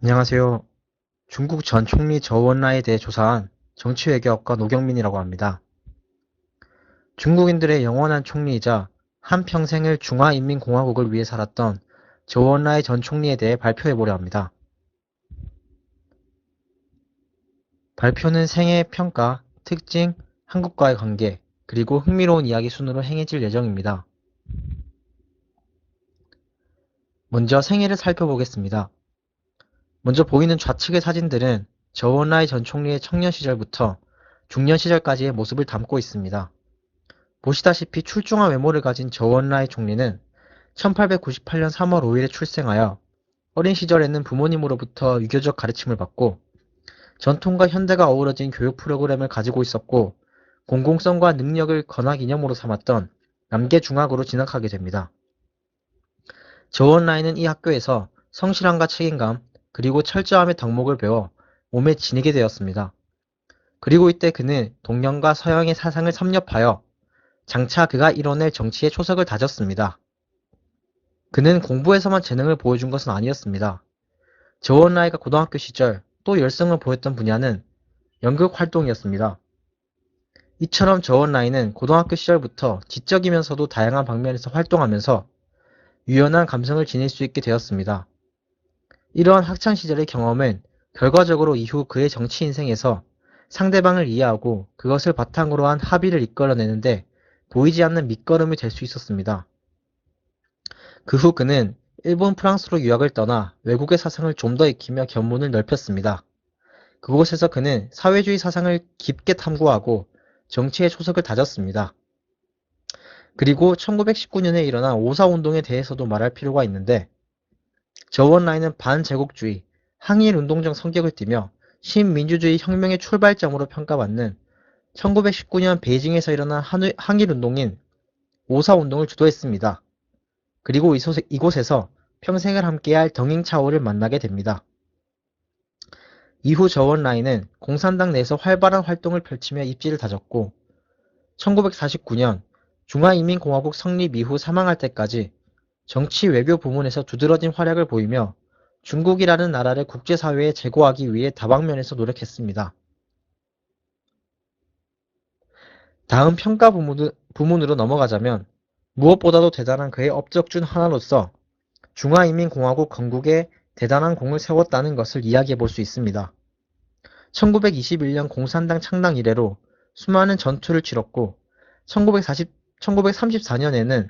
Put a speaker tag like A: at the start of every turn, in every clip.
A: 안녕하세요. 중국 전 총리 저우언라이에 대해 조사한 정치외교학과 노경민이라고 합니다. 중국인들의 영원한 총리이자 한평생을 중화인민공화국을 위해 살았던 저우언라이 전 총리에 대해 발표해보려 합니다. 발표는 생애 평가, 특징, 한국과의 관계, 그리고 흥미로운 이야기 순으로 행해질 예정입니다. 먼저 생애를 살펴보겠습니다. 먼저 보이는 좌측의 사진들은 저우언라이 전 총리의 청년 시절부터 중년 시절까지의 모습을 담고 있습니다. 보시다시피 출중한 외모를 가진 저우언라이 총리는 1898년 3월 5일에 출생하여 어린 시절에는 부모님으로부터 유교적 가르침을 받고 전통과 현대가 어우러진 교육 프로그램을 가지고 있었고 공공성과 능력을 권학 이념으로 삼았던 남계중학으로 진학하게 됩니다. 저우언라이는 이 학교에서 성실함과 책임감 그리고 철저함의 덕목을 배워 몸에 지니게 되었습니다. 그리고 이때 그는 동양과 서양의 사상을 섭렵하여 장차 그가 이뤄낼 정치의 초석을 다졌습니다. 그는 공부에서만 재능을 보여준 것은 아니었습니다. 저우언라이가 고등학교 시절 또 열성을 보였던 분야는 연극 활동이었습니다. 이처럼 저우언라이는 고등학교 시절부터 지적이면서도 다양한 방면에서 활동하면서 유연한 감성을 지닐 수 있게 되었습니다. 이러한 학창시절의 경험은 결과적으로 이후 그의 정치 인생에서 상대방을 이해하고 그것을 바탕으로 한 합의를 이끌어내는데 보이지 않는 밑거름이 될 수 있었습니다. 그 후 그는 일본, 프랑스로 유학을 떠나 외국의 사상을 좀 더 익히며 견문을 넓혔습니다. 그곳에서 그는 사회주의 사상을 깊게 탐구하고 정치의 초석을 다졌습니다. 그리고 1919년에 일어난 오사운동에 대해서도 말할 필요가 있는데 저우언라이는 반제국주의, 항일운동적 성격을 띠며 신민주주의 혁명의 출발점으로 평가받는 1919년 베이징에서 일어난 항일운동인 오사운동을 주도했습니다. 그리고 이곳에서 평생을 함께할 덩잉차오를 만나게 됩니다. 이후 저우언라이는 공산당 내에서 활발한 활동을 펼치며 입지를 다졌고 1949년 중화인민공화국 성립 이후 사망할 때까지 정치 외교 부문에서 두드러진 활약을 보이며 중국이라는 나라를 국제사회에 제고하기 위해 다방면에서 노력했습니다. 다음 평가 부문으로 넘어가자면 무엇보다도 대단한 그의 업적 중 하나로서 중화인민공화국 건국에 대단한 공을 세웠다는 것을 이야기해 볼 수 있습니다. 1921년 공산당 창당 이래로 수많은 전투를 치렀고 1934년에는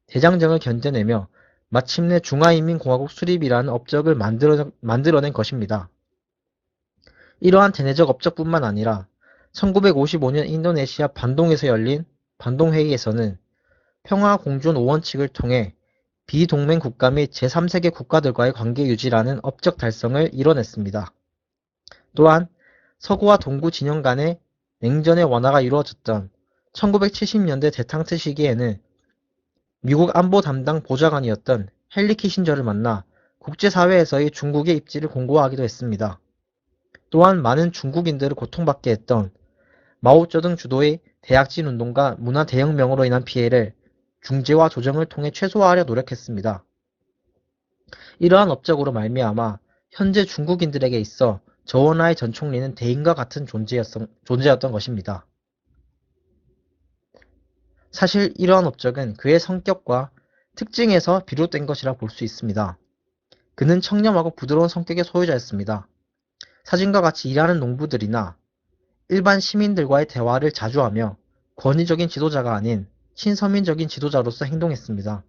A: 대장정을 견뎌내며 마침내 중화인민공화국 수립이라는 업적을 만들어낸 것입니다. 이러한 대내적 업적뿐만 아니라 1955년 인도네시아 반동에서 열린 반동회의에서는 평화공존 5원칙을 통해 비동맹 국가 및 제3세계 국가들과의 관계 유지라는 업적 달성을 이뤄냈습니다. 또한 서구와 동구 진영 간의 냉전의 완화가 이루어졌던 1970년대 대탕트 시기에는 미국 안보 담당 보좌관이었던 헨리 키신저를 만나 국제사회에서의 중국의 입지를 공고하기도 했습니다. 또한 많은 중국인들을 고통받게 했던 마오쩌둥 주도의 대약진 운동과 문화 대혁명으로 인한 피해를 중재와 조정을 통해 최소화하려 노력했습니다. 이러한 업적으로 말미암아 현재 중국인들에게 있어 저우언라이 전 총리는 대인과 같은 존재였던 것입니다. 사실 이러한 업적은 그의 성격과 특징에서 비롯된 것이라 볼 수 있습니다. 그는 청렴하고 부드러운 성격의 소유자였습니다. 사진과 같이 일하는 농부들이나 일반 시민들과의 대화를 자주 하며 권위적인 지도자가 아닌 친서민적인 지도자로서 행동했습니다.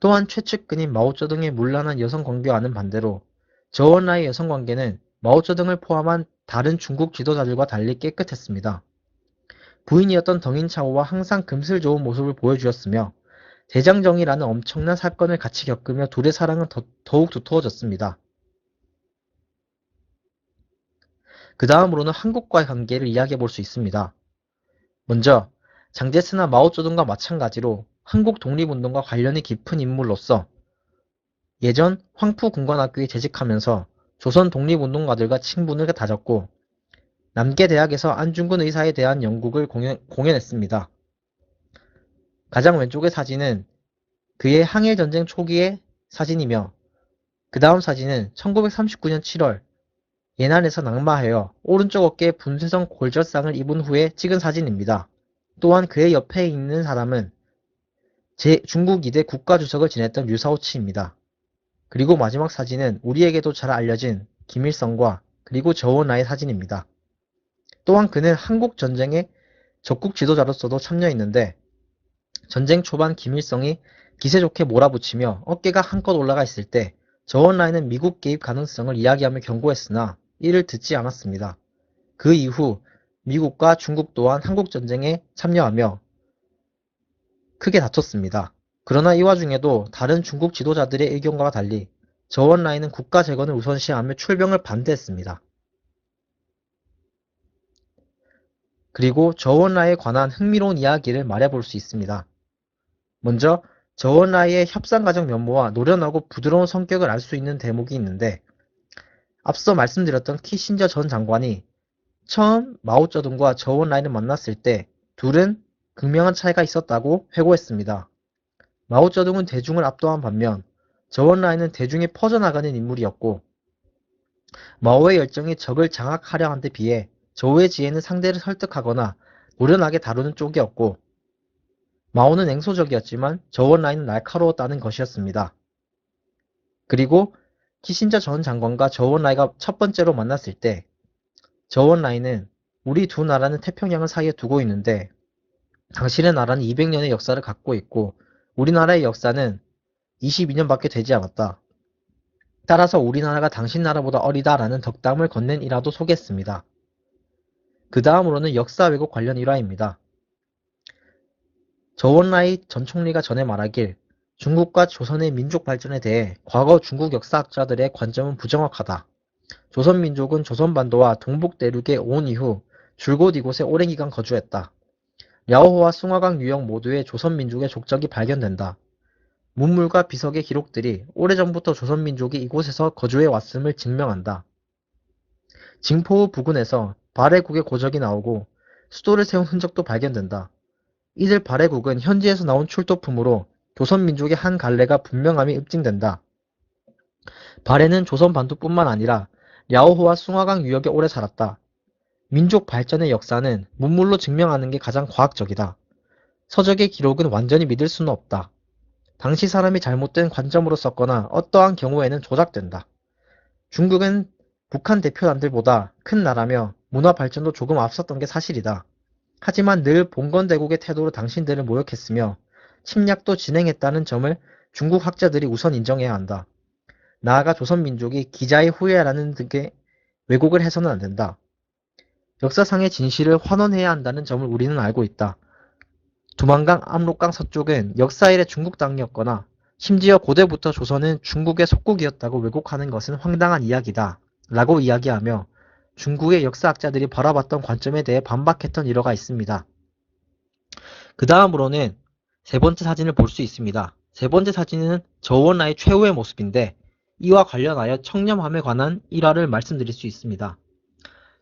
A: 또한 최측근인 마오쩌둥의 문란한 여성관계와는 반대로 저우언라이의 여성관계는 마오쩌둥을 포함한 다른 중국 지도자들과 달리 깨끗했습니다. 부인이었던 덩인차오와 항상 금슬 좋은 모습을 보여주었으며 대장정이라는 엄청난 사건을 같이 겪으며 둘의 사랑은 더욱 두터워졌습니다. 그 다음으로는 한국과의 관계를 이야기해 볼 수 있습니다. 먼저 장제스나 마오쩌둥과 마찬가지로 한국 독립운동과 관련이 깊은 인물로서 예전 황푸군관학교에 재직하면서 조선 독립운동가들과 친분을 다졌고 남계대학에서 안중근 의사에 대한 연구를 공연했습니다. 가장 왼쪽의 사진은 그의 항일전쟁 초기의 사진이며 그 다음 사진은 1939년 7월 예난에서 낙마하여 오른쪽 어깨에 분쇄성 골절상을 입은 후에 찍은 사진입니다. 또한 그의 옆에 있는 사람은 중국 2대 국가주석을 지냈던 류사오치입니다. 그리고 마지막 사진은 우리에게도 잘 알려진 김일성과 그리고 저우은라의 사진입니다. 또한 그는 한국전쟁의 적국 지도자로서도 참여했는데 전쟁 초반 김일성이 기세 좋게 몰아붙이며 어깨가 한껏 올라가 있을 때 저우은라이는 미국 개입 가능성을 이야기하며 경고했으나 이를 듣지 않았습니다. 그 이후 미국과 중국 또한 한국전쟁에 참여하며 크게 다퉜습니다. 그러나 이 와중에도 다른 중국 지도자들의 의견과 달리 저우은라이는 국가 재건을 우선시하며 출병을 반대했습니다. 그리고 저우은라이에 관한 흥미로운 이야기를 말해볼 수 있습니다. 먼저 저우은라이의 협상과정 면모와 노련하고 부드러운 성격을 알 수 있는 대목이 있는데 앞서 말씀드렸던 키신저 전 장관이 처음 마오쩌둥과 저우은라이를 만났을 때 둘은 극명한 차이가 있었다고 회고했습니다. 마오쩌둥은 대중을 압도한 반면 저우은라이는 대중에 퍼져나가는 인물이었고 마오의 열정이 적을 장악하려 한 데 비해 저우의 지혜는 상대를 설득하거나 노련하게 다루는 쪽이었고 마오는 냉소적이었지만 저우은라이는 날카로웠다는 것이었습니다. 그리고 키신저 전 장관과 저우은라이가 첫 번째로 만났을 때 저우은라이는 우리 두 나라는 태평양을 사이에 두고 있는데 당신의 나라는 200년의 역사를 갖고 있고 우리나라의 역사는 22년밖에 되지 않았다. 따라서 우리나라가 당신 나라보다 어리다라는 덕담을 건넨 일화도 소개했습니다. 그 다음으로는 역사 왜곡 관련 일화입니다. 저우은라이 전 총리가 전에 말하길 중국과 조선의 민족 발전에 대해 과거 중국 역사학자들의 관점은 부정확하다. 조선민족은 조선반도와 동북대륙에 온 이후 줄곧 이곳에 오랜 기간 거주했다. 랴오호와 숭화강 유역 모두의 조선민족의 족적이 발견된다. 문물과 비석의 기록들이 오래전부터 조선민족이 이곳에서 거주해 왔음을 증명한다. 징포우 부근에서 발해국의 고적이 나오고 수도를 세운 흔적도 발견된다. 이들 발해국은 현지에서 나온 출토품으로 조선민족의 한 갈래가 분명함이 입증된다. 발해는 조선반도뿐만 아니라 랴오호와 숭화강 유역에 오래 살았다. 민족 발전의 역사는 문물로 증명하는 게 가장 과학적이다. 서적의 기록은 완전히 믿을 수는 없다. 당시 사람이 잘못된 관점으로 썼거나 어떠한 경우에는 조작된다. 중국은 북한 대표단들보다 큰 나라며 문화 발전도 조금 앞섰던 게 사실이다. 하지만 늘 봉건대국의 태도로 당신들을 모욕했으며 침략도 진행했다는 점을 중국 학자들이 우선 인정해야 한다. 나아가 조선민족이 기자의 후예라는 등의 왜곡을 해서는 안 된다. 역사상의 진실을 환원해야 한다는 점을 우리는 알고 있다. 두만강, 압록강 서쪽은 역사일의 중국 땅이었거나 심지어 고대부터 조선은 중국의 속국이었다고 왜곡하는 것은 황당한 이야기다. 라고 이야기하며 중국의 역사학자들이 바라봤던 관점에 대해 반박했던 일화가 있습니다. 그 다음으로는 세 번째 사진을 볼 수 있습니다. 세 번째 사진은 저우은라이 최후의 모습인데 이와 관련하여 청렴함에 관한 일화를 말씀드릴 수 있습니다.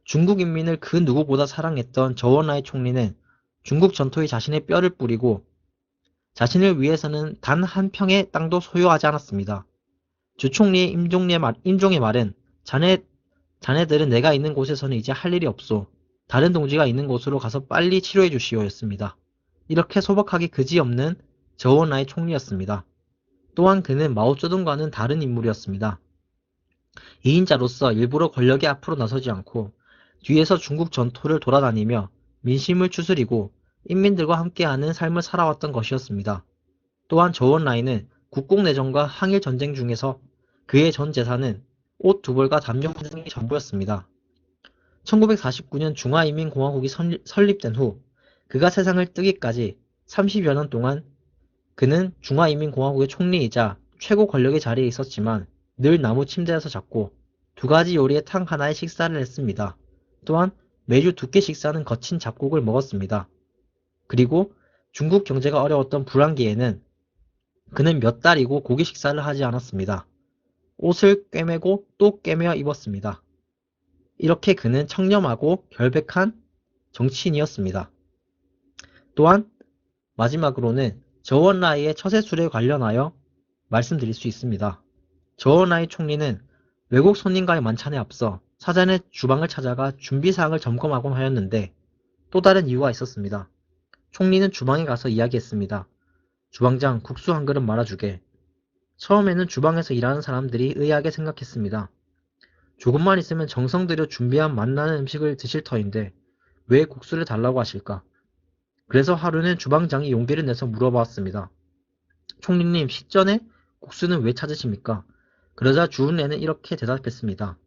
A: 중국 인민을 그 누구보다 사랑했던 저우은라이 총리는 중국 전토에 자신의 뼈를 뿌리고 자신을 위해서는 단 한 평의 땅도 소유하지 않았습니다. 주 총리의 임종의 말은 자네들은 내가 있는 곳에서는 이제 할 일이 없소. 다른 동지가 있는 곳으로 가서 빨리 치료해 주시오였습니다. 이렇게 소박하게 그지없는 저우은라이 총리였습니다. 또한 그는 마오쩌둥과는 다른 인물이었습니다. 2인자로서 일부러 권력의 앞으로 나서지 않고 뒤에서 중국 전토를 돌아다니며 민심을 추스리고 인민들과 함께하는 삶을 살아왔던 것이었습니다. 또한 저우은라이는 국공내전과 항일전쟁 중에서 그의 전 재산은 옷 두 벌과 담요 한 장이 전부였습니다. 1949년 중화인민공화국이 설립된 후 그가 세상을 뜨기까지 30여 년 동안 그는 중화인민공화국의 총리이자 최고 권력의 자리에 있었지만 늘 나무 침대에서 잤고 두 가지 요리의 탕 하나에 식사를 했습니다. 또한 매주 2끼 식사는 거친 잡곡을 먹었습니다. 그리고 중국 경제가 어려웠던 불황기에는 그는 몇 달이고 고기 식사를 하지 않았습니다. 옷을 꿰매고 또 꿰매어 입었습니다. 이렇게 그는 청렴하고 결백한 정치인이었습니다. 또한 마지막으로는 저우은라이의 처세술에 관련하여 말씀드릴 수 있습니다. 조원아이 총리는 외국 손님과의 만찬에 앞서 사전에 주방을 찾아가 준비사항을 점검하곤 하였는데 또 다른 이유가 있었습니다. 총리는 주방에 가서 이야기했습니다. 주방장, 국수 한 그릇 말아주게. 처음에는 주방에서 일하는 사람들이 의아하게 생각했습니다. 조금만 있으면 정성 들여 준비한 맛나는 음식을 드실 터인데 왜 국수를 달라고 하실까? 그래서 하루는 주방장이 용기를 내서 물어봤습니다. 총리님, 식전에 국수는 왜 찾으십니까? 그러자 주은혜는 이렇게 대답했습니다.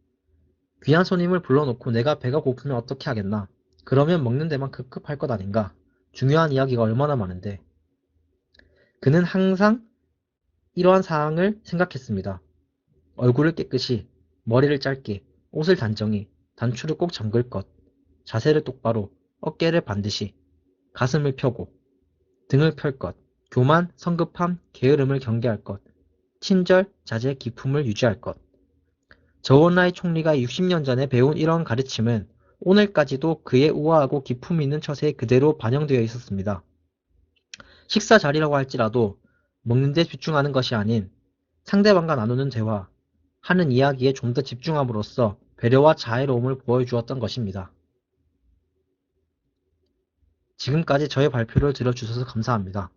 A: 귀한 손님을 불러놓고 내가 배가 고프면 어떻게 하겠나? 그러면 먹는 데만 급급할 것 아닌가? 중요한 이야기가 얼마나 많은데. 그는 항상 이러한 사항을 생각했습니다. 얼굴을 깨끗이, 머리를 짧게, 옷을 단정히, 단추를 꼭 잠글 것, 자세를 똑바로, 어깨를 반드시, 가슴을 펴고, 등을 펼 것, 교만, 성급함, 게으름을 경계할 것, 친절, 자제, 기품을 유지할 것. 저원라이 총리가 60년 전에 배운 이러한 가르침은 오늘까지도 그의 우아하고 기품 있는 처세에 그대로 반영되어 있었습니다. 식사 자리라고 할지라도 먹는 데 집중하는 것이 아닌 상대방과 나누는 대화, 하는 이야기에 좀 더 집중함으로써 배려와 자애로움을 보여주었던 것입니다. 지금까지 저의 발표를 들어주셔서 감사합니다.